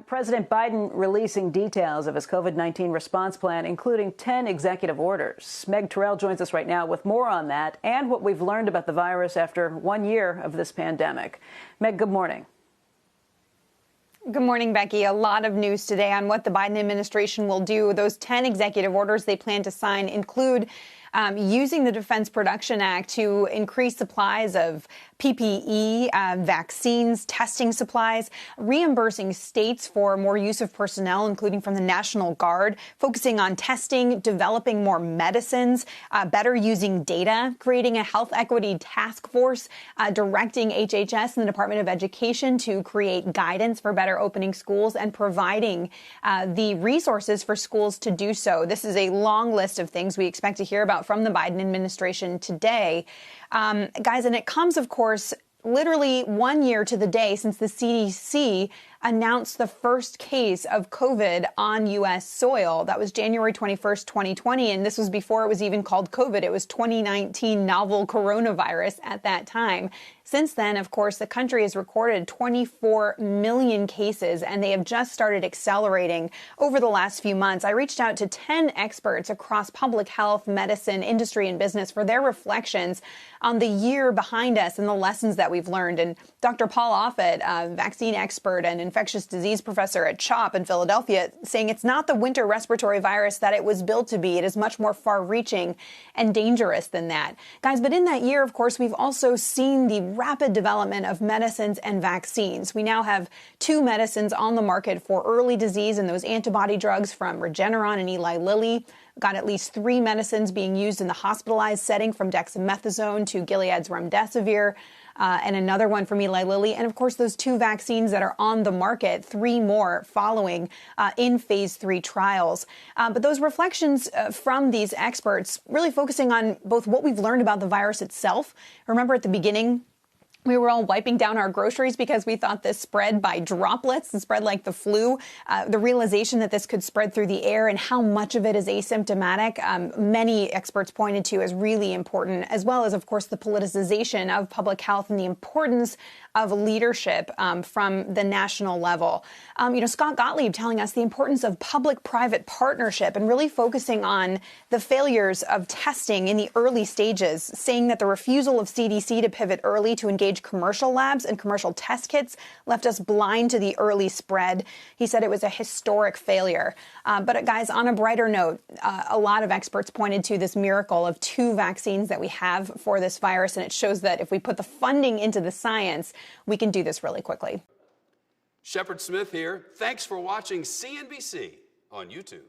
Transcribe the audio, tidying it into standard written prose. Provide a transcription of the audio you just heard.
President Biden releasing details of his COVID-19 response plan, including 10 executive orders. Meg Terrell joins us right now with more on that and what we've learned about the virus after 1 year of this pandemic. Meg, good morning. Good morning, Becky. A lot of news today on what the Biden administration will do. Those 10 executive orders they plan to sign include using the Defense Production Act to increase supplies of PPE, vaccines, testing supplies, reimbursing states for more use of personnel, including from the National Guard, focusing on testing, developing more medicines, better using data, creating a health equity task force, directing HHS and the Department of Education to create guidance for better opening schools and providing the resources for schools to do so. This is a long list of things we expect to hear about from the Biden administration today. Guys, and it comes, of course, literally 1 year to the day since the CDC announced the first case of COVID on U.S. soil. That was January 21st, 2020, and this was before it was even called COVID. It was 2019 novel coronavirus at that time. Since then, of course, the country has recorded 24 million cases, and they have just started accelerating over the last few months. I reached out to 10 experts across public health, medicine, industry, and business for their reflections on the year behind us and the lessons that we've learned. And Dr. Paul Offit, a vaccine expert and infectious disease professor at CHOP in Philadelphia, saying it's not the winter respiratory virus that it was built to be. It is much more far-reaching and dangerous than that. Guys, but in that year, of course, we've also seen the rapid development of medicines and vaccines. We now have 2 medicines on the market for early disease and those antibody drugs from Regeneron and Eli Lilly. We've got at least 3 medicines being used in the hospitalized setting, from dexamethasone to Gilead's remdesivir, and another one from Eli Lilly. And of course, those 2 vaccines that are on the market, 3 more following in phase 3 trials. But those reflections from these experts really focusing on both what we've learned about the virus itself. Remember at the beginning, we were all wiping down our groceries because we thought this spread by droplets and spread like the flu. The realization that this could spread through the air and how much of it is asymptomatic, many experts pointed to as really important, as well as, of course, the politicization of public health and the importance of leadership from the national level. Scott Gottlieb telling us the importance of public-private partnership and really focusing on the failures of testing in the early stages, saying that the refusal of CDC to pivot early to engage commercial labs and commercial test kits left us blind to the early spread. He said it was a historic failure. But guys, on a brighter note, a lot of experts pointed to this miracle of 2 vaccines that we have for this virus, and it shows that if we put the funding into the science, we can do this really quickly. Shepard Smith here. Thanks for watching CNBC on YouTube.